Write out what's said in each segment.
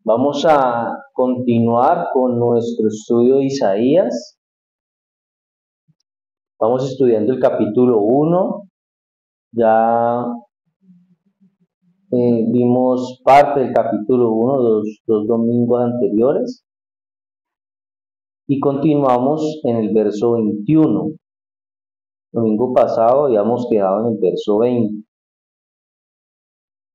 Vamos a continuar con nuestro estudio de Isaías. Vamos estudiando el capítulo 1. Ya vimos parte del capítulo 1 dos domingos anteriores. Y continuamos en el verso 21. Domingo pasado habíamos quedado en el verso 20.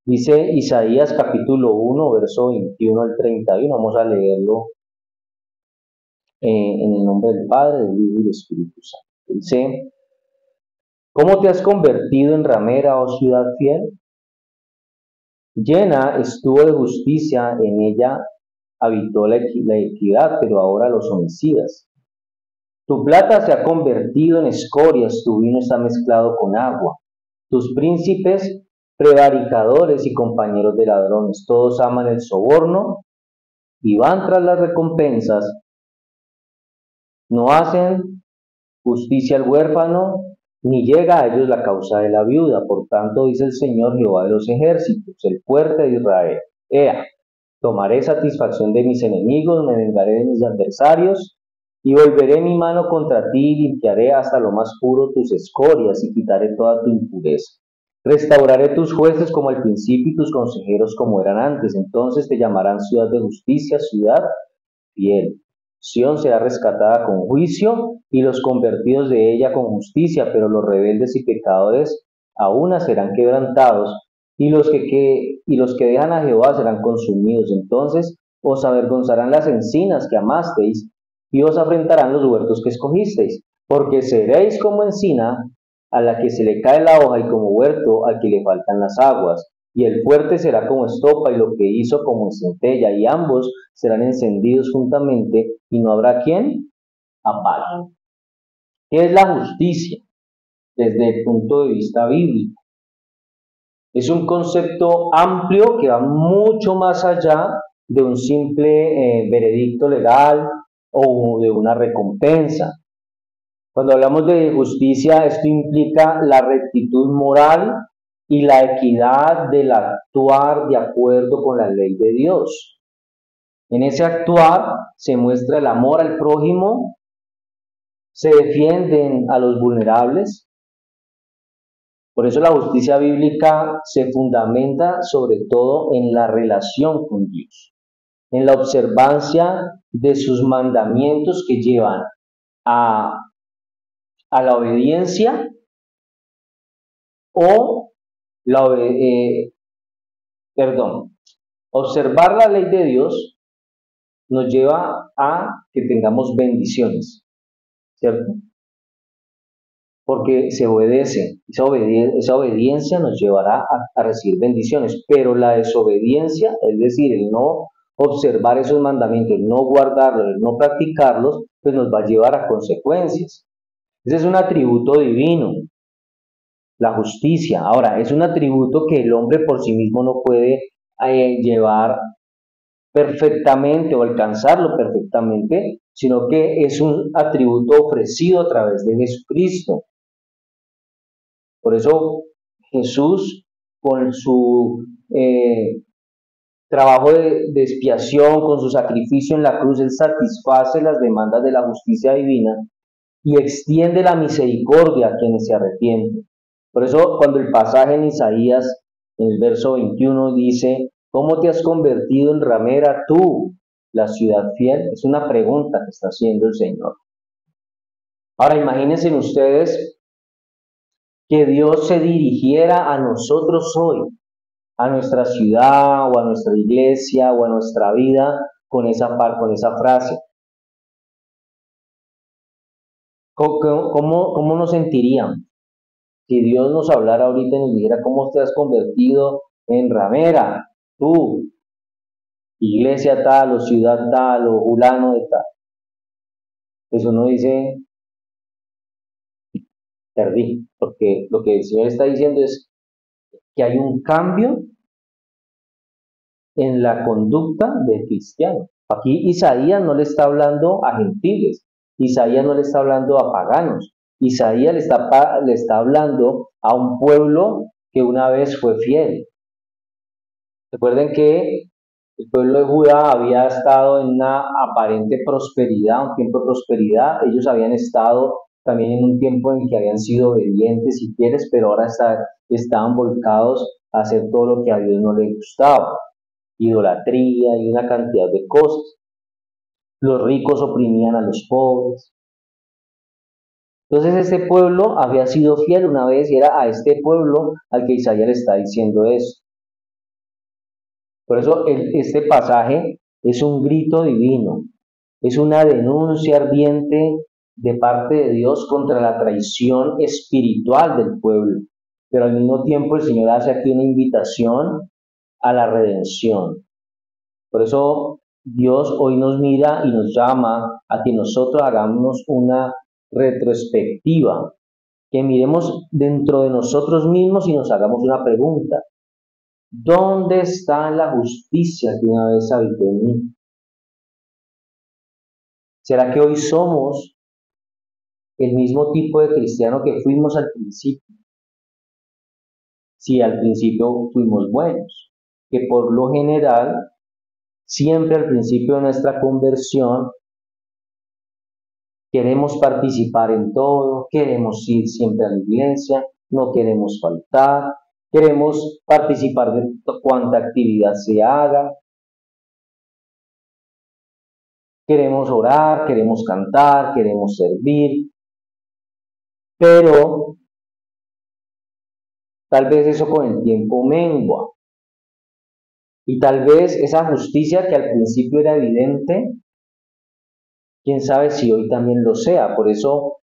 Dice Isaías capítulo 1, verso 21 al 31. Vamos a leerlo en el nombre del Padre, del Hijo y del Espíritu Santo. Dice: ¿Cómo te has convertido en ramera, oh ciudad fiel? Llena estuvo de justicia, en ella habitó la equidad, pero ahora los homicidas. Tu plata se ha convertido en escorias, tu vino está mezclado con agua. Tus príncipes, prevaricadores y compañeros de ladrones, todos aman el soborno y van tras las recompensas. No hacen justicia al huérfano, ni llega a ellos la causa de la viuda. Por tanto, dice el Señor Jehová de los ejércitos, el fuerte de Israel: Ea, tomaré satisfacción de mis enemigos, me vengaré de mis adversarios, y volveré mi mano contra ti, y limpiaré hasta lo más puro tus escorias, y quitaré toda tu impureza. Restauraré tus jueces como al principio, y tus consejeros como eran antes. Entonces te llamarán ciudad de justicia, ciudad fiel. Sión será rescatada con juicio, y los convertidos de ella con justicia, pero los rebeldes y pecadores aún serán quebrantados, y los que dejan a Jehová serán consumidos. Entonces os avergonzarán las encinas que amasteis, y os afrentarán los huertos que escogisteis, porque seréis como encina a la que se le cae la hoja, y como huerto al que le faltan las aguas. Y el fuerte será como estopa, y lo que hizo como centella, y ambos serán encendidos juntamente, y no habrá quien apague. ¿Qué es la justicia desde el punto de vista bíblico? Es un concepto amplio que va mucho más allá de un simple veredicto legal o de una recompensa. Cuando hablamos de justicia, esto implica la rectitud moral y la equidad del actuar de acuerdo con la ley de Dios. En ese actuar se muestra el amor al prójimo, se defienden a los vulnerables. Por eso la justicia bíblica se fundamenta sobre todo en la relación con Dios, en la observancia de sus mandamientos que llevan a la obediencia o observar la ley de Dios nos lleva a que tengamos bendiciones, ¿cierto? Porque se obedece, esa obediencia nos llevará a recibir bendiciones, pero la desobediencia, es decir, el no observar esos mandamientos, el no guardarlos, el no practicarlos, pues nos va a llevar a consecuencias. Ese es un atributo divino, la justicia. Ahora, es un atributo que el hombre por sí mismo no puede llevar perfectamente o alcanzarlo perfectamente, sino que es un atributo ofrecido a través de Jesucristo. Por eso Jesús, con su trabajo de expiación, con su sacrificio en la cruz, él satisface las demandas de la justicia divina y extiende la misericordia a quienes se arrepienten. Por eso cuando el pasaje en Isaías, en el verso 21, dice: ¿Cómo te has convertido en ramera tú, la ciudad fiel? Es una pregunta que está haciendo el Señor. Ahora imagínense ustedes que Dios se dirigiera a nosotros hoy, a nuestra ciudad o a nuestra iglesia o a nuestra vida con esa frase. ¿Cómo nos sentiríamos si Dios nos hablara ahorita y nos dijera: ¿Cómo te has convertido en ramera tú, iglesia tal o ciudad tal o fulano de tal? Pues uno dice: perdí, porque lo que el Señor está diciendo es que hay un cambio en la conducta del cristiano. Aquí Isaías no le está hablando a gentiles, Isaías no le está hablando a paganos, Isaías le está hablando a un pueblo que una vez fue fiel. Recuerden que El pueblo de Judá había estado en una aparente prosperidad, un tiempo de prosperidad. Ellos habían estado también en un tiempo en que habían sido obedientes y fieles, pero ahora estaban volcados a hacer todo lo que a Dios no le gustaba. Idolatría y una cantidad de cosas. Los ricos oprimían a los pobres. Entonces este pueblo había sido fiel una vez y era a este pueblo al que Isaías le está diciendo eso. Por eso este pasaje es un grito divino, es una denuncia ardiente de parte de Dios contra la traición espiritual del pueblo. Pero al mismo tiempo el Señor hace aquí una invitación a la redención. Por eso Dios hoy nos mira y nos llama a que nosotros hagamos una retrospectiva, que miremos dentro de nosotros mismos y nos hagamos una pregunta. ¿Dónde está la justicia que una vez habitó en mí? ¿Será que hoy somos el mismo tipo de cristiano que fuimos al principio? Si al principio fuimos buenos, que por lo general, siempre al principio de nuestra conversión, queremos participar en todo, queremos ir siempre a la iglesia, no queremos faltar, queremos participar de cuanta actividad se haga, queremos orar, queremos cantar, queremos servir, pero tal vez eso con el tiempo mengua. Y tal vez esa justicia que al principio era evidente, quién sabe si hoy también lo sea. Por eso,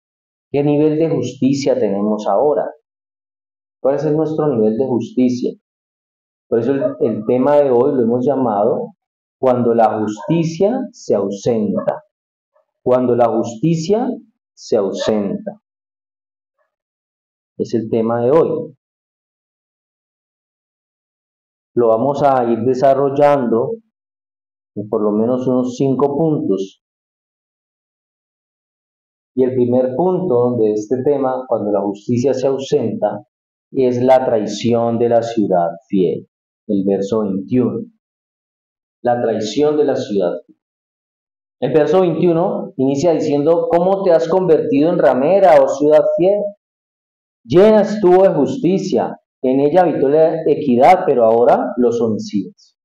¿qué nivel de justicia tenemos ahora? ¿Cuál es nuestro nivel de justicia? Por eso el tema de hoy lo hemos llamado cuando la justicia se ausenta. Cuando la justicia se ausenta. Es el tema de hoy. Lo vamos a ir desarrollando en por lo menos unos 5 puntos. Y el primer punto de este tema, cuando la justicia se ausenta, es la traición de la ciudad fiel. El verso 21. La traición de la ciudad fiel. El verso 21 inicia diciendo, ¿cómo te has convertido en ramera, oh ciudad fiel? Llena estuvo de justicia, en ella habitó la equidad, pero ahora los homicidas.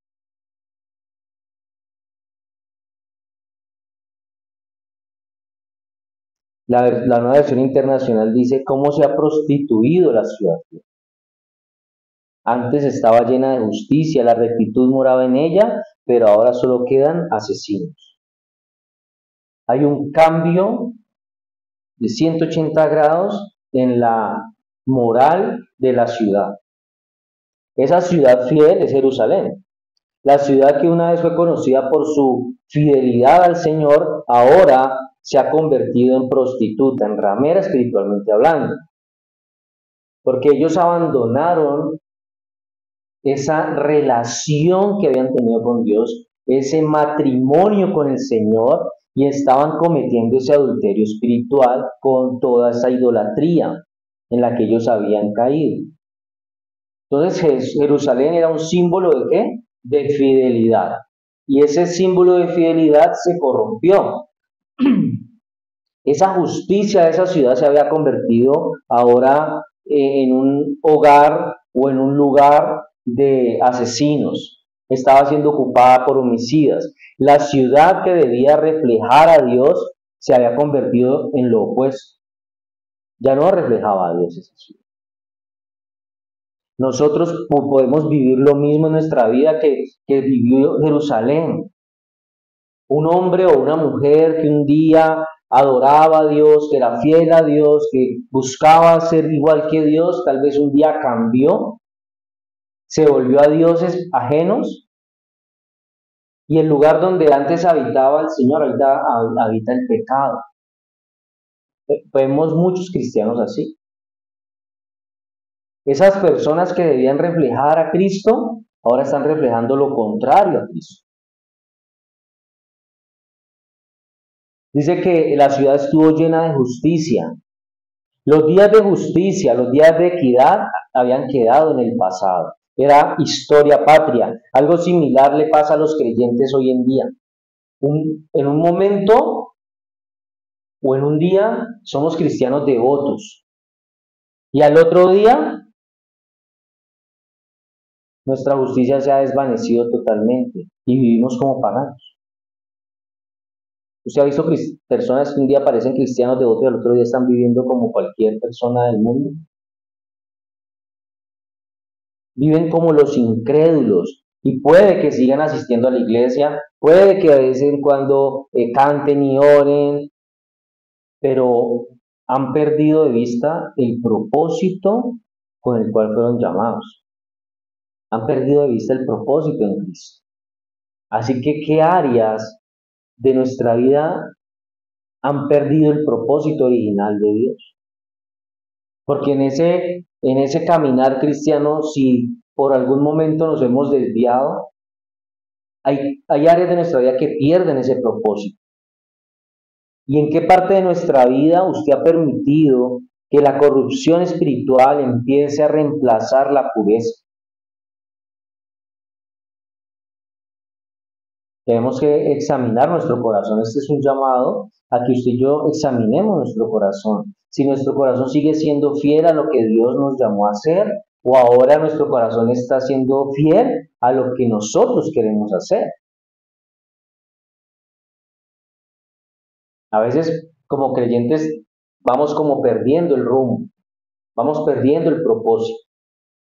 La nueva versión internacional dice, ¿cómo se ha prostituido la ciudad fiel? Antes estaba llena de justicia, la rectitud moraba en ella, pero ahora solo quedan asesinos. Hay un cambio de 180 grados en la moral de la ciudad. Esa ciudad fiel es Jerusalén. La ciudad que una vez fue conocida por su fidelidad al Señor, ahora se ha convertido en prostituta, en ramera espiritualmente hablando. Porque ellos abandonaron esa relación que habían tenido con Dios, ese matrimonio con el Señor, y estaban cometiendo ese adulterio espiritual con toda esa idolatría en la que ellos habían caído. Entonces Jerusalén era un símbolo de ¿qué? De fidelidad. Y ese símbolo de fidelidad se corrompió. Esa justicia de esa ciudad se había convertido ahora en un hogar o en un lugar de asesinos. Estaba siendo ocupada por homicidas. La ciudad que debía reflejar a Dios se había convertido en lo opuesto. Ya no reflejaba a Dios esa ciudad. Nosotros podemos vivir lo mismo en nuestra vida que vivió Jerusalén. Un hombre o una mujer que un día adoraba a Dios, que era fiel a Dios, que buscaba ser igual que Dios, tal vez un día cambió, se volvió a dioses ajenos, y el lugar donde antes habitaba el Señor, ahorita habita el pecado. Vemos muchos cristianos así. Esas personas que debían reflejar a Cristo, ahora están reflejando lo contrario a Cristo. Dice que la ciudad estuvo llena de justicia. Los días de justicia, los días de equidad habían quedado en el pasado. era historia patria. Algo similar le pasa a los creyentes hoy en día. En un momento o en un día somos cristianos devotos y al otro día nuestra justicia se ha desvanecido totalmente y vivimos como paganos. Usted ha visto personas que un día parecen cristianos devotos y al otro día están viviendo como cualquier persona del mundo. Viven como los incrédulos y puede que sigan asistiendo a la iglesia, puede que de vez en cuando canten y oren, pero han perdido de vista el propósito con el cual fueron llamados. Han perdido de vista el propósito en Cristo. Así que, ¿qué áreas de nuestra vida han perdido el propósito original de Dios? Porque en ese caminar cristiano, si por algún momento nos hemos desviado, hay áreas de nuestra vida que pierden ese propósito. ¿Y en qué parte de nuestra vida usted ha permitido que la corrupción espiritual empiece a reemplazar la pureza? Tenemos que examinar nuestro corazón. Este es un llamado a que usted y yo examinemos nuestro corazón. Si nuestro corazón sigue siendo fiel a lo que Dios nos llamó a hacer, o ahora nuestro corazón está siendo fiel a lo que nosotros queremos hacer. A veces, como creyentes, vamos como perdiendo el rumbo, vamos perdiendo el propósito.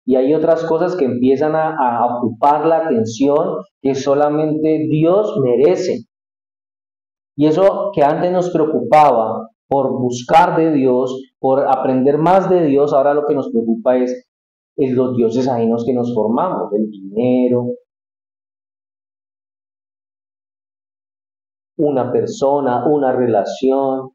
Y hay otras cosas que empiezan a ocupar la atención que solamente Dios merece. Y eso que antes nos preocupaba por buscar de Dios, por aprender más de Dios, ahora lo que nos preocupa es los dioses ajenos que nos formamos, el dinero, una persona, una relación.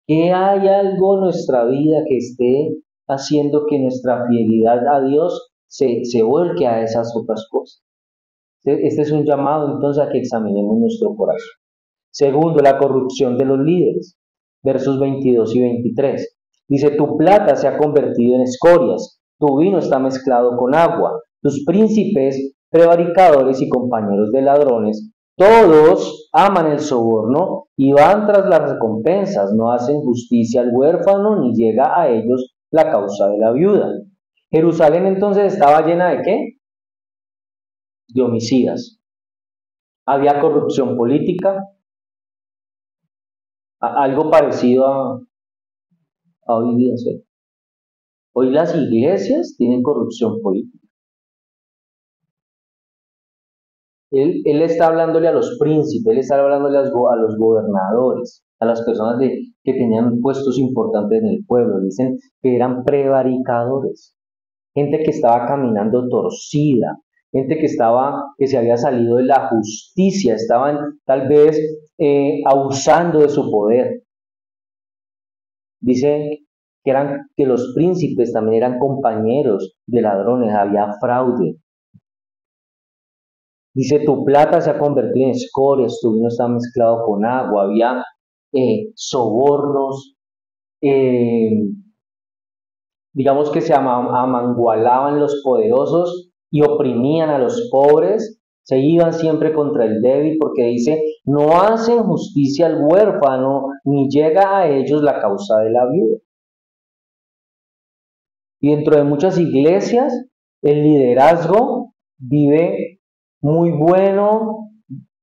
¿Que hay algo en nuestra vida que esté haciendo que nuestra fidelidad a Dios se vuelque a esas otras cosas? Este es un llamado entonces a que examinemos nuestro corazón. Segundo, la corrupción de los líderes. Versos 22 y 23. Dice, tu plata se ha convertido en escorias, tu vino está mezclado con agua, tus príncipes, prevaricadores y compañeros de ladrones, todos aman el soborno y van tras las recompensas, no hacen justicia al huérfano ni llega a ellos la causa de la viuda. Jerusalén entonces estaba llena ¿de qué? De homicidas. Había corrupción política, algo parecido a hoy día. ¿Sí? Hoy las iglesias tienen corrupción política. Él está hablándole a los príncipes, él está hablándole a los gobernadores, a las personas que tenían puestos importantes en el pueblo. Dicen que eran prevaricadores, gente que estaba caminando torcida, gente que se había salido de la justicia, estaban tal vez abusando de su poder. Dice que los príncipes también eran compañeros de ladrones, había fraude. Dice, tu plata se ha convertido en escorias, tu vino está mezclado con agua, había sobornos, digamos que se amangualaban los poderosos y oprimían a los pobres, se iban siempre contra el débil porque dice, no hacen justicia al huérfano ni llega a ellos la causa de la viuda. Y dentro de muchas iglesias, el liderazgo vive muy bueno,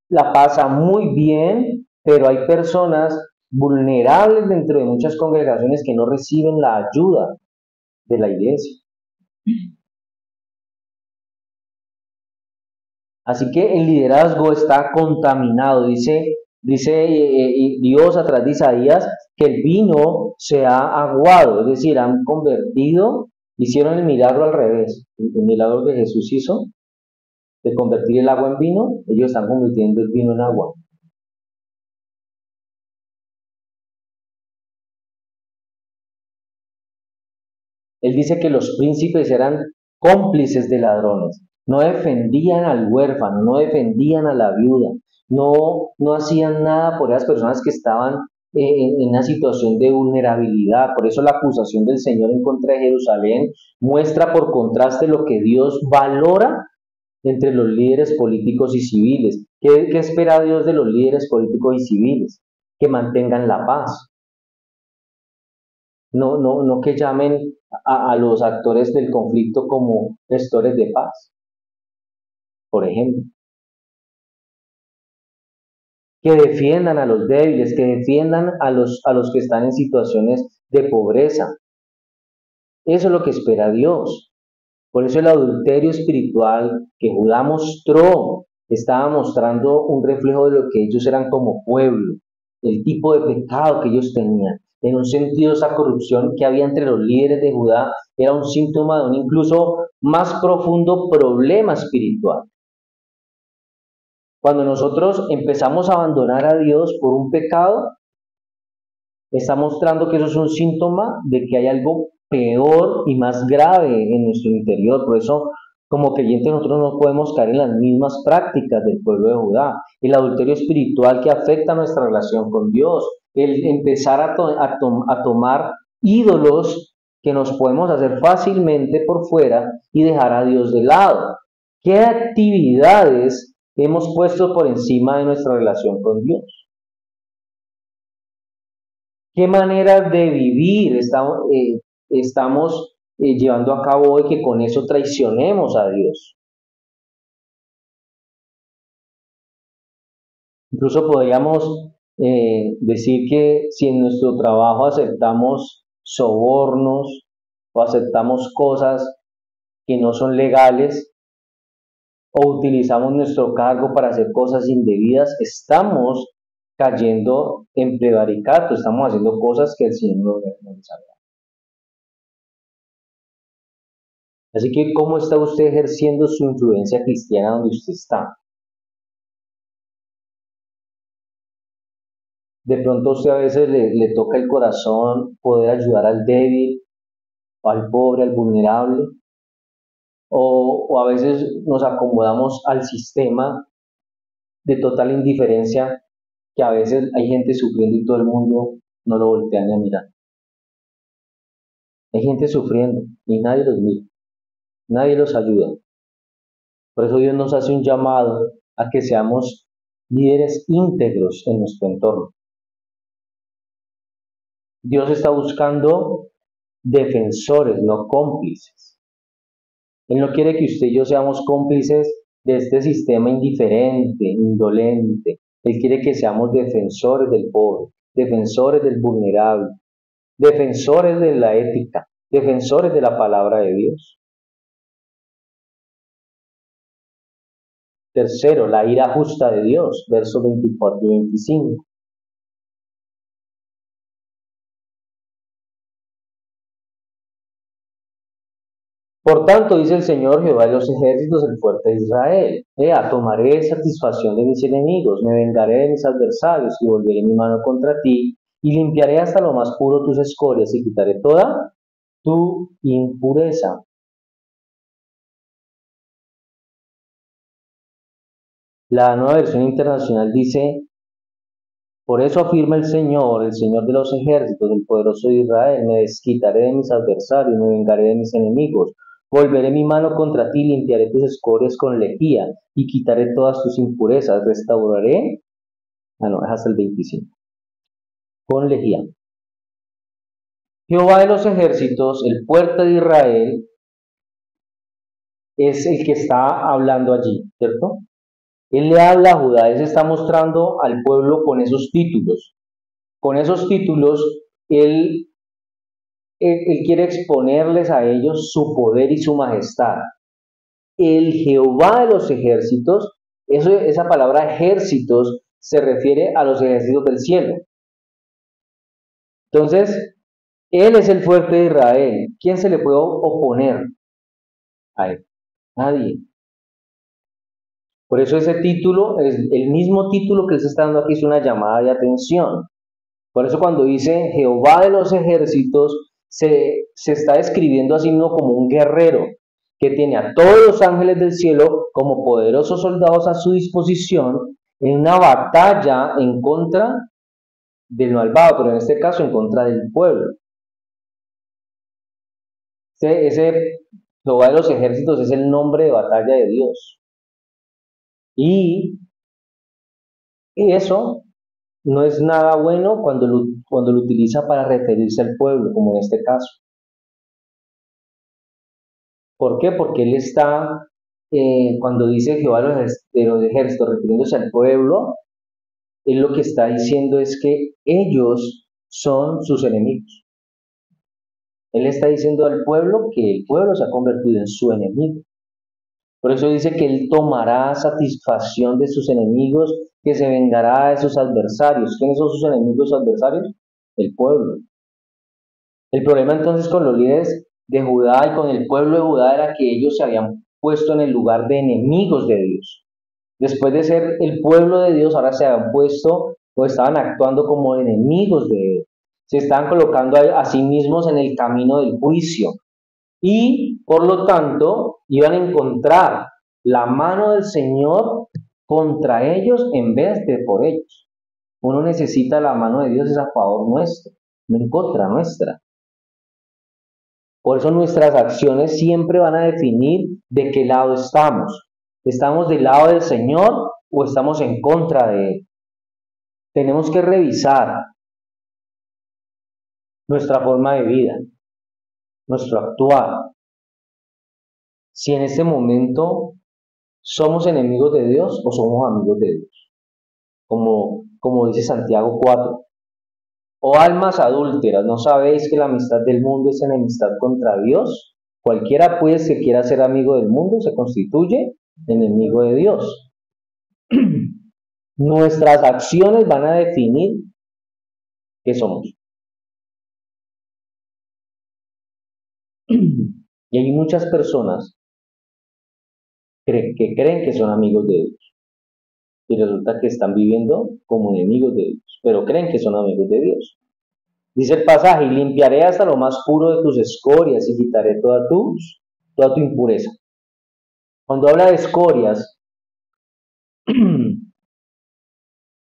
la pasa muy bien, pero hay personas vulnerables dentro de muchas congregaciones que no reciben la ayuda de la iglesia. Así que el liderazgo está contaminado, dice Dios a través de Isaías, que el vino se ha aguado, es decir, han convertido, hicieron el milagro al revés, el milagro que Jesús hizo, de convertir el agua en vino, ellos están convirtiendo el vino en agua. Él dice que los príncipes eran cómplices de ladrones, no defendían al huérfano, no defendían a la viuda, no hacían nada por esas personas que estaban en una situación de vulnerabilidad. Por eso la acusación del Señor en contra de Jerusalén muestra por contraste lo que Dios valora entre los líderes políticos y civiles. ¿Qué espera Dios de los líderes políticos y civiles? Que mantengan la paz. No que llamen a los actores del conflicto como gestores de paz, por ejemplo. Que defiendan a los débiles, que defiendan a los que están en situaciones de pobreza. Eso es lo que espera Dios. Por eso el adulterio espiritual que Judá mostró estaba mostrando un reflejo de lo que ellos eran como pueblo, el tipo de pecado que ellos tenían. En un sentido, esa corrupción que había entre los líderes de Judá era un síntoma de un incluso más profundo problema espiritual. Cuando nosotros empezamos a abandonar a Dios por un pecado, está mostrando que eso es un síntoma de que hay algo peor y más grave en nuestro interior. Por eso, como creyentes, nosotros no podemos caer en las mismas prácticas del pueblo de Judá. El adulterio espiritual que afecta nuestra relación con Dios, el empezar a tomar ídolos que nos podemos hacer fácilmente por fuera y dejar a Dios de lado. ¿Qué actividades hemos puesto por encima de nuestra relación con Dios? ¿Qué maneras de vivir estamos llevando a cabo hoy que con eso traicionemos a Dios? Incluso podríamos decir que si en nuestro trabajo aceptamos sobornos o aceptamos cosas que no son legales o utilizamos nuestro cargo para hacer cosas indebidas, estamos cayendo en prevaricato, estamos haciendo cosas que el Señor no les agrada. Así que, ¿cómo está usted ejerciendo su influencia cristiana donde usted está? De pronto a usted a veces le toca el corazón poder ayudar al débil, al pobre, al vulnerable, o a veces nos acomodamos al sistema de total indiferencia, que a veces hay gente sufriendo y todo el mundo no lo voltea ni a mirar. Hay gente sufriendo y nadie los mira, nadie los ayuda. Por eso Dios nos hace un llamado a que seamos líderes íntegros en nuestro entorno. Dios está buscando defensores, no cómplices. Él no quiere que usted y yo seamos cómplices de este sistema indiferente, indolente. Él quiere que seamos defensores del pobre, defensores del vulnerable, defensores de la ética, defensores de la palabra de Dios. Tercero, la ira justa de Dios, versos 24 y 25. Por tanto, dice el Señor Jehová de los ejércitos, el fuerte de Israel: tomaré satisfacción de mis enemigos, me vengaré de mis adversarios y volveré mi mano contra ti, y limpiaré hasta lo más puro tus escorias y quitaré toda tu impureza. La Nueva Versión Internacional dice: por eso afirma el Señor de los ejércitos, el poderoso de Israel: me desquitaré de mis adversarios, me vengaré de mis enemigos, volveré mi mano contra ti, limpiaré tus escorias con lejía y quitaré todas tus impurezas, restauraré, es hasta el 25, con lejía. Jehová de los ejércitos, el fuerte de Israel, es el que está hablando allí, ¿cierto? Él le habla a Judá, él se está mostrando al pueblo con esos títulos. Con esos títulos, él quiere exponerles a ellos su poder y su majestad. El Jehová de los ejércitos, esa palabra ejércitos se refiere a los ejércitos del cielo. Entonces, Él es el fuerte de Israel. ¿Quién se le puede oponer a Él? Nadie. Por eso ese título, es el mismo título que Él se está dando aquí, es una llamada de atención. Por eso cuando dice Jehová de los ejércitos, se está describiendo a sí mismo como un guerrero que tiene a todos los ángeles del cielo como poderosos soldados a su disposición en una batalla en contra del malvado, pero en este caso en contra del pueblo. Ese Jehová de los ejércitos es el nombre de batalla de Dios. Y eso no es nada bueno cuando lo utiliza para referirse al pueblo, como en este caso. ¿Por qué? Porque él está, cuando dice Jehová de los ejércitos, refiriéndose al pueblo, él lo que está diciendo es que ellos son sus enemigos. Él está diciendo al pueblo que el pueblo se ha convertido en su enemigo. Por eso dice que él tomará satisfacción de sus enemigos, que se vengará de sus adversarios. ¿Quiénes son sus enemigos adversarios? El pueblo. El problema entonces con los líderes de Judá y con el pueblo de Judá era que ellos se habían puesto en el lugar de enemigos de Dios. Después de ser el pueblo de Dios, ahora se habían puesto o estaban actuando como enemigos de Dios. Se estaban colocando a sí mismos en el camino del juicio. Y por lo tanto iban a encontrar la mano del Señor contra ellos en vez de por ellos. Uno necesita la mano de Dios es a favor nuestro, no en contra nuestra. Por eso nuestras acciones siempre van a definir de qué lado estamos. ¿Estamos del lado del Señor o estamos en contra de Él? Tenemos que revisar nuestra forma de vida, nuestro actuar. Si en este momento somos enemigos de Dios o somos amigos de Dios. Como dice Santiago 4. Oh almas adúlteras, ¿no sabéis que la amistad del mundo es enemistad contra Dios? Cualquiera pues que quiera ser amigo del mundo se constituye enemigo de Dios. Nuestras acciones van a definir qué somos. Y hay muchas personas que creen que son amigos de Dios. Y resulta que están viviendo como enemigos de Dios, pero creen que son amigos de Dios. Dice el pasaje, y limpiaré hasta lo más puro de tus escorias y quitaré toda tu impureza. Cuando habla de escorias,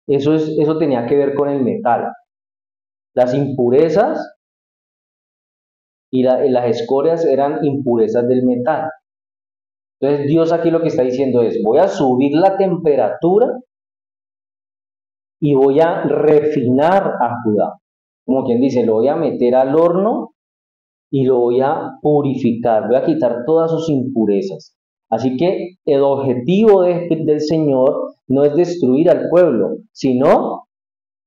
eso tenía que ver con el metal. Las impurezas y las escorias eran impurezas del metal. Entonces Dios aquí lo que está diciendo es, voy a subir la temperatura y voy a refinar a Judá. Como quien dice, lo voy a meter al horno y lo voy a purificar, voy a quitar todas sus impurezas. Así que el objetivo del Señor no es destruir al pueblo, sino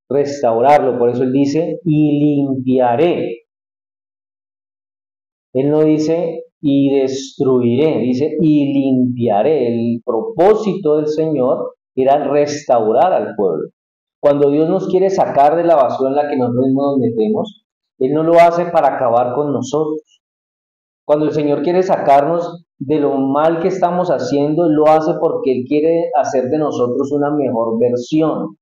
restaurarlo. Por eso Él dice, y limpiaré. Él no dice, y destruiré, dice, y limpiaré. El propósito del Señor era restaurar al pueblo. Cuando Dios nos quiere sacar de la basura en la que nosotros mismos nos metemos, Él no lo hace para acabar con nosotros. Cuando el Señor quiere sacarnos de lo mal que estamos haciendo, Él lo hace porque Él quiere hacer de nosotros una mejor versión.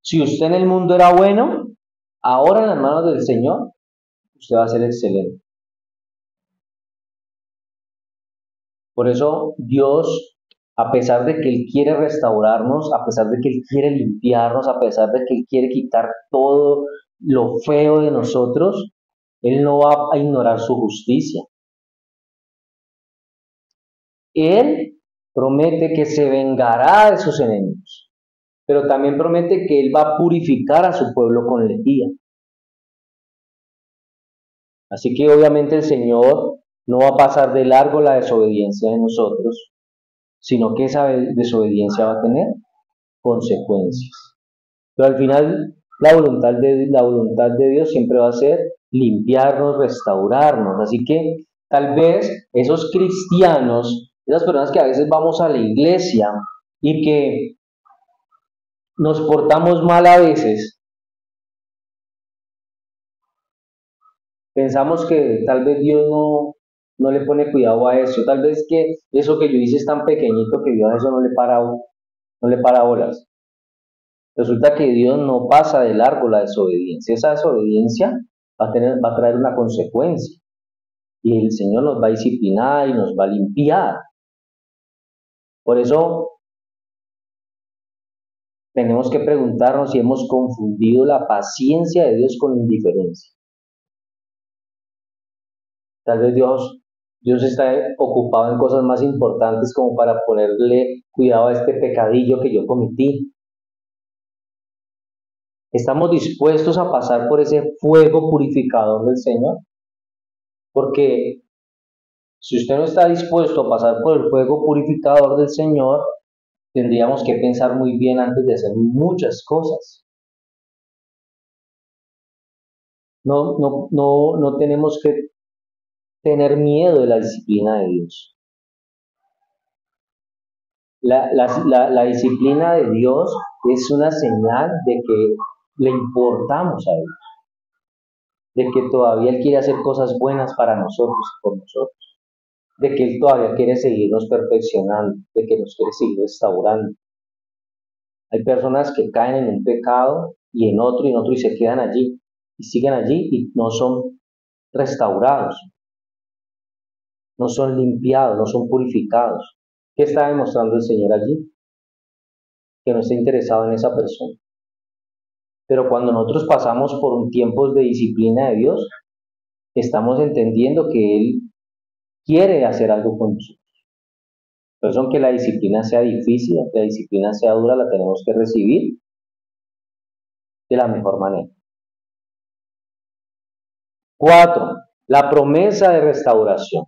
Si usted en el mundo era bueno, ahora en las manos del Señor, usted va a ser excelente. Por eso Dios, a pesar de que Él quiere restaurarnos, a pesar de que Él quiere limpiarnos, a pesar de que Él quiere quitar todo lo feo de nosotros, Él no va a ignorar su justicia. Él promete que se vengará de sus enemigos, pero también promete que Él va a purificar a su pueblo con lejía. Así que obviamente el Señor no va a pasar de largo la desobediencia de nosotros, sino que esa desobediencia va a tener consecuencias. Pero al final la voluntad de Dios siempre va a ser limpiarnos, restaurarnos. Así que tal vez esos cristianos, esas personas que a veces vamos a la iglesia y que nos portamos mal a veces, pensamos que tal vez Dios no le pone cuidado a eso, tal vez que eso que yo hice es tan pequeñito que Dios a eso no le para bolas. Resulta que Dios no pasa de largo la desobediencia. Esa desobediencia va a traer una consecuencia. Y el Señor nos va a disciplinar y nos va a limpiar. Por eso tenemos que preguntarnos si hemos confundido la paciencia de Dios con indiferencia. Tal vez Dios está ocupado en cosas más importantes como para ponerle cuidado a este pecadillo que yo cometí. ¿Estamos dispuestos a pasar por ese fuego purificador del Señor? Porque si usted no está dispuesto a pasar por el fuego purificador del Señor, tendríamos que pensar muy bien antes de hacer muchas cosas. No tenemos que tener miedo de la disciplina de Dios. La disciplina de Dios es una señal de que le importamos a Dios, de que todavía Él quiere hacer cosas buenas para nosotros y por nosotros, de que Él todavía quiere seguirnos perfeccionando, de que nos quiere seguir restaurando. Hay personas que caen en un pecado y en otro y se quedan allí y siguen allí y no son restaurados, no son limpiados, no son purificados. ¿Qué está demostrando el Señor allí? Que no está interesado en esa persona. Pero cuando nosotros pasamos por un tiempo de disciplina de Dios, estamos entendiendo que Él quiere hacer algo con nosotros. Por eso, aunque la disciplina sea difícil, aunque la disciplina sea dura, la tenemos que recibir de la mejor manera. 4. La promesa de restauración.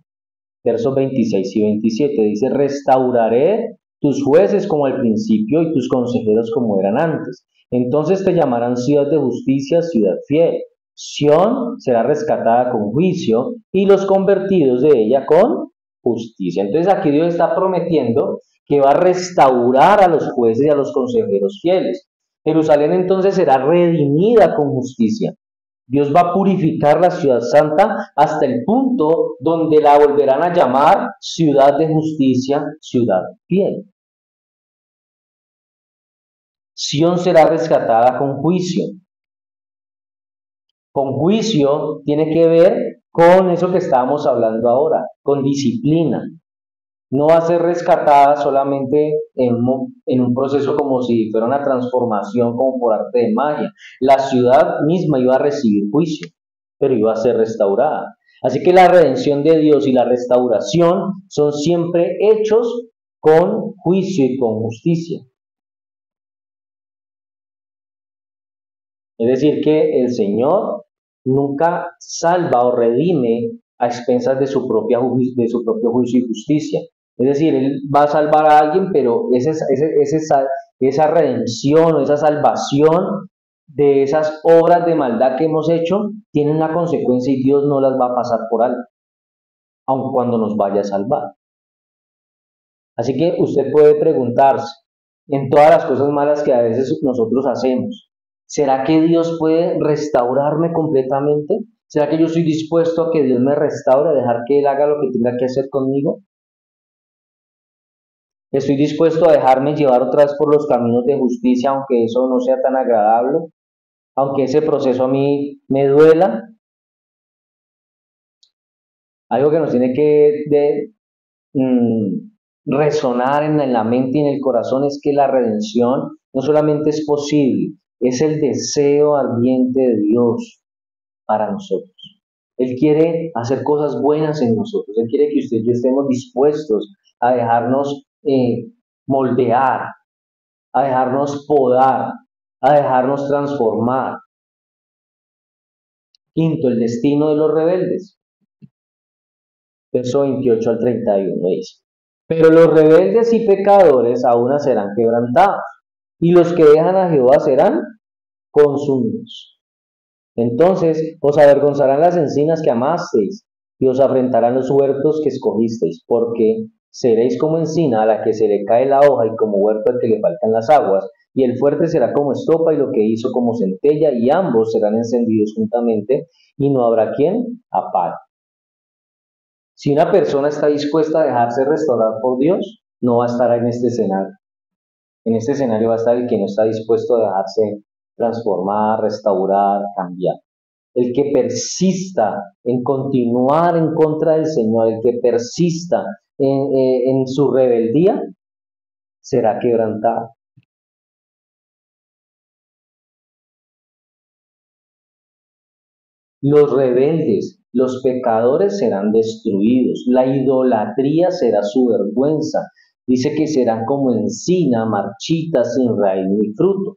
Versos 26 y 27 dice: restauraré tus jueces como al principio y tus consejeros como eran antes. Entonces te llamarán ciudad de justicia, ciudad fiel. Sión será rescatada con juicio y los convertidos de ella con justicia. Entonces aquí Dios está prometiendo que va a restaurar a los jueces y a los consejeros fieles. Jerusalén entonces será redimida con justicia. Dios va a purificar la ciudad santa hasta el punto donde la volverán a llamar ciudad de justicia, ciudad fiel. Sión será rescatada con juicio. Con juicio tiene que ver con eso que estábamos hablando ahora, con disciplina. No va a ser rescatada solamente en un proceso como si fuera una transformación como por arte de magia. La ciudad misma iba a recibir juicio, pero iba a ser restaurada. Así que la redención de Dios y la restauración son siempre hechos con juicio y con justicia. Es decir, que el Señor nunca salva o redime a expensas de su propio juicio y justicia. Es decir, Él va a salvar a alguien, pero esa redención o esa salvación de esas obras de maldad que hemos hecho tiene una consecuencia y Dios no las va a pasar por alto, aun cuando nos vaya a salvar. Así que usted puede preguntarse, en todas las cosas malas que a veces nosotros hacemos, ¿será que Dios puede restaurarme completamente? ¿Será que yo estoy dispuesto a que Dios me restaure, a dejar que Él haga lo que tenga que hacer conmigo? ¿Estoy dispuesto a dejarme llevar otra vez por los caminos de justicia, aunque eso no sea tan agradable? Aunque ese proceso a mí me duela. Algo que nos tiene que resonar en la mente y en el corazón es que la redención no solamente es posible, es el deseo ardiente de Dios para nosotros. Él quiere hacer cosas buenas en nosotros. Él quiere que usted y yo estemos dispuestos a dejarnos moldear, a dejarnos podar, a dejarnos transformar. Quinto, el destino de los rebeldes. Verso 28 al 31 dice: pero los rebeldes y pecadores aún serán quebrantados, y los que dejan a Jehová serán consumidos. Entonces os avergonzarán las encinas que amasteis, y os afrentarán los huertos que escogisteis, porque seréis como encina a la que se le cae la hoja, y como huerto al que le faltan las aguas, y el fuerte será como estopa, y lo que hizo como centella, y ambos serán encendidos juntamente, y no habrá quien apague. Si una persona está dispuesta a dejarse restaurar por Dios, no va a estar en este escenario. En este escenario va a estar el que no está dispuesto a dejarse transformar, restaurar, cambiar. El que persista en continuar en contra del Señor, el que persista en su rebeldía, será quebrantado. Los rebeldes, los pecadores serán destruidos. La idolatría será su vergüenza. Dice que serán como encina marchita sin raíz ni fruto.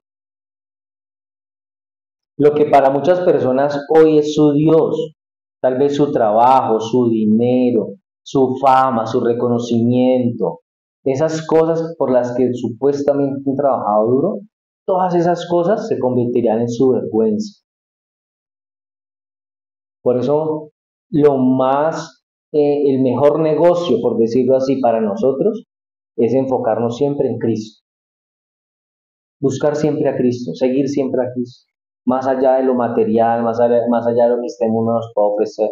Lo que para muchas personas hoy es su Dios, tal vez su trabajo, su dinero, su fama, su reconocimiento, esas cosas por las que supuestamente han trabajado duro, todas esas cosas se convertirán en su vergüenza. Por eso, el mejor negocio, por decirlo así, para nosotros es enfocarnos siempre en Cristo, buscar siempre a Cristo, seguir siempre a Cristo, más allá de lo material, más allá de lo que este mundo nos puede ofrecer.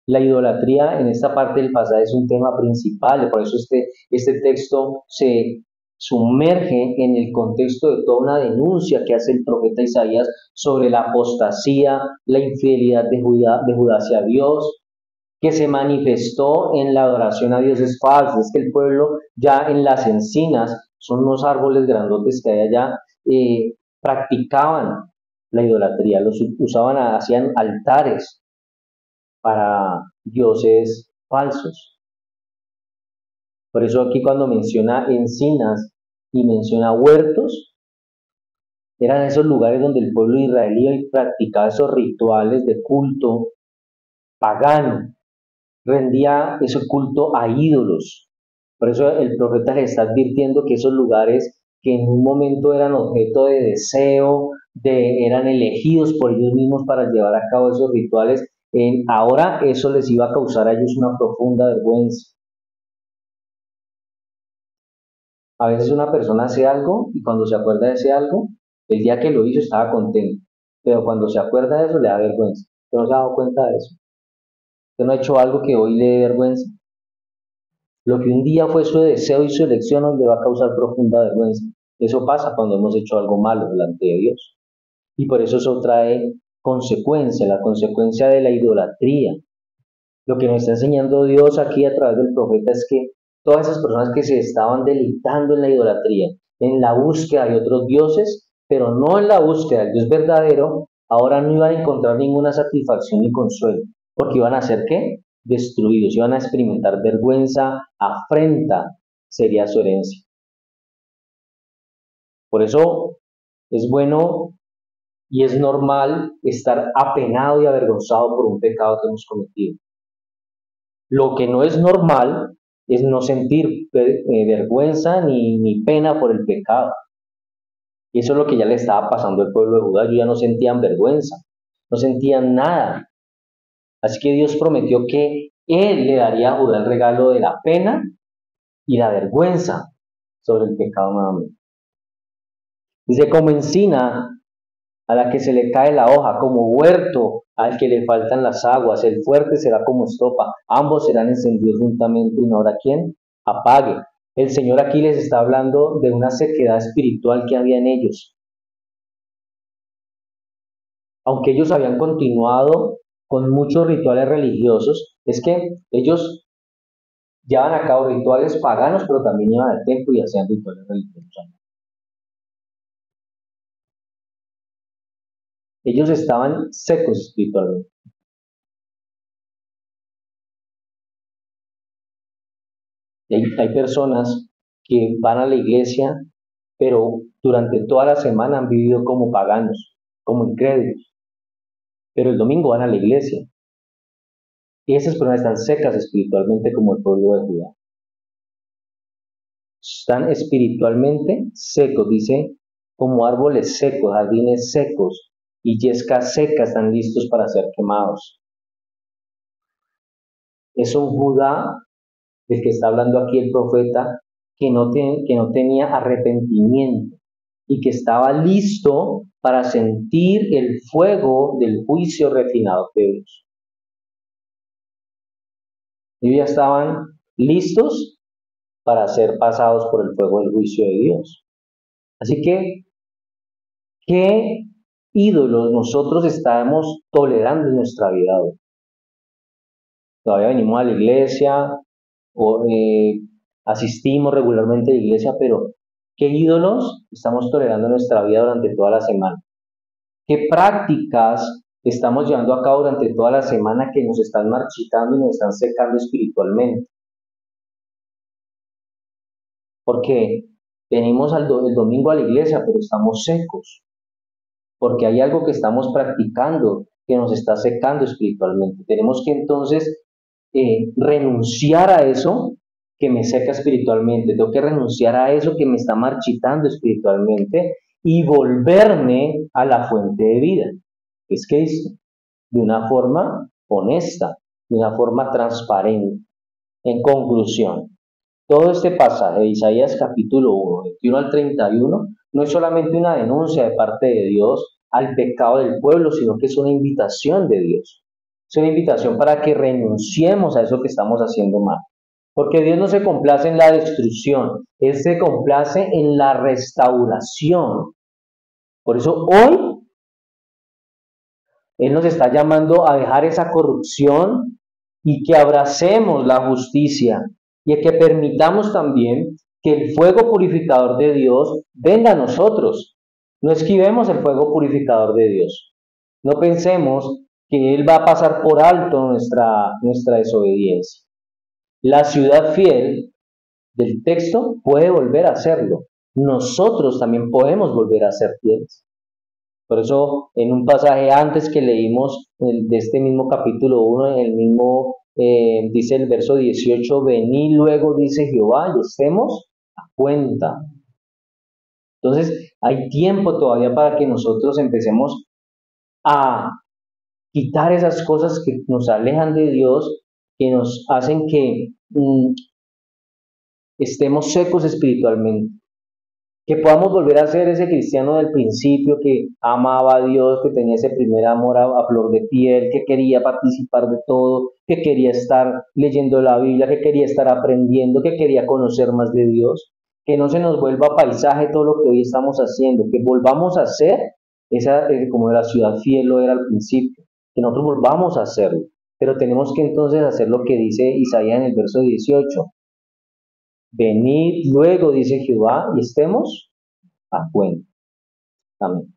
La idolatría en esta parte del pasaje es un tema principal, por eso este texto se sumerge en el contexto de toda una denuncia que hace el profeta Isaías sobre la apostasía, la infidelidad de Judá hacia Dios, que se manifestó en la adoración a dioses falsos. Es que el pueblo ya en las encinas, son unos árboles grandotes que hay allá, practicaban la idolatría, los usaban, hacían altares para dioses falsos. Por eso aquí cuando menciona encinas y menciona huertos, eran esos lugares donde el pueblo israelí practicaba esos rituales de culto pagano, rendía ese culto a ídolos. Por eso el profeta le está advirtiendo que esos lugares que en un momento eran objeto de deseo, eran elegidos por ellos mismos para llevar a cabo esos rituales, ahora eso les iba a causar a ellos una profunda vergüenza. A veces una persona hace algo y cuando se acuerda de ese algo, el día que lo hizo estaba contento, pero cuando se acuerda de eso le da vergüenza. ¿Usted no se ha dado cuenta de eso? ¿Usted no ha hecho algo que hoy le dé vergüenza? Lo que un día fue su deseo y su elección nos le va a causar profunda vergüenza. Eso pasa cuando hemos hecho algo malo delante de Dios. Y por eso trae consecuencia, la consecuencia de la idolatría. Lo que nos está enseñando Dios aquí a través del profeta es que todas esas personas que se estaban deleitando en la idolatría, en la búsqueda de otros dioses, pero no en la búsqueda del Dios verdadero, ahora no iban a encontrar ninguna satisfacción ni consuelo, porque iban a ser ¿qué? Destruidos, iban a experimentar vergüenza, afrenta, sería su herencia. Por eso es bueno y es normal estar apenado y avergonzado por un pecado que hemos cometido. Lo que no es normal es no sentir vergüenza ni pena por el pecado. Y eso es lo que ya le estaba pasando al pueblo de Judá. Ellos ya no sentían vergüenza, no sentían nada. Así que Dios prometió que Él le daría a Judá el regalo de la pena y la vergüenza sobre el pecado nuevamente. Dice, como encina a la que se le cae la hoja, como huerto al que le faltan las aguas, el fuerte será como estopa, ambos serán encendidos juntamente y no habrá quien apague. El Señor aquí les está hablando de una sequedad espiritual que había en ellos. Aunque ellos habían continuado con muchos rituales religiosos, es que ellos llevan a cabo rituales paganos, pero también iban al templo y hacían rituales religiosos. Ellos estaban secos espiritualmente. Y hay personas que van a la iglesia, pero durante toda la semana han vivido como paganos, como incrédulos, pero el domingo van a la iglesia. Y esas personas están secas espiritualmente como el pueblo de Judá. Están espiritualmente secos, dice, como árboles secos, jardines secos y yescas secas están listos para ser quemados. Es un Judá del que está hablando aquí el profeta que no tenía arrepentimiento y que estaba listo para sentir el fuego del juicio refinado de Dios. Ellos ya estaban listos para ser pasados por el fuego del juicio de Dios. Así que, ¿qué ídolos nosotros estamos tolerando en nuestra vida hoy? Todavía venimos a la iglesia o asistimos regularmente a la iglesia, pero ¿qué ídolos estamos tolerando en nuestra vida durante toda la semana? ¿Qué prácticas estamos llevando a cabo durante toda la semana que nos están marchitando y nos están secando espiritualmente? Porque venimos el domingo a la iglesia, pero estamos secos, porque hay algo que estamos practicando que nos está secando espiritualmente. Tenemos que entonces renunciar a eso que me seca espiritualmente, tengo que renunciar a eso que me está marchitando espiritualmente y volverme a la fuente de vida, que es Cristo, de una forma honesta, de una forma transparente. En conclusión, todo este pasaje de Isaías capítulo 1, 21 al 31, no es solamente una denuncia de parte de Dios al pecado del pueblo, sino que es una invitación de Dios. Es una invitación para que renunciemos a eso que estamos haciendo mal. Porque Dios no se complace en la destrucción, Él se complace en la restauración. Por eso hoy Él nos está llamando a dejar esa corrupción y que abracemos la justicia y que permitamos también que el fuego purificador de Dios venga a nosotros. No esquivemos el fuego purificador de Dios. No pensemos que Él va a pasar por alto nuestra desobediencia. La ciudad fiel del texto puede volver a hacerlo. Nosotros también podemos volver a ser fieles. Por eso, en un pasaje antes que leímos de este mismo capítulo 1, el mismo, dice el verso 18, venid luego, dice Jehová, y estemos a cuenta. Entonces, hay tiempo todavía para que nosotros empecemos a quitar esas cosas que nos alejan de Dios, que nos hacen que estemos secos espiritualmente. Que podamos volver a ser ese cristiano del principio que amaba a Dios, que tenía ese primer amor a flor de piel, que quería participar de todo, que quería estar leyendo la Biblia, que quería estar aprendiendo, que quería conocer más de Dios, que no se nos vuelva paisaje todo lo que hoy estamos haciendo, que volvamos a ser esa, como la ciudad fiel lo era al principio, que nosotros volvamos a hacerlo, pero tenemos que entonces hacer lo que dice Isaías en el verso 18. Venid luego, dice Jehová, y estemos a cuenta. Amén.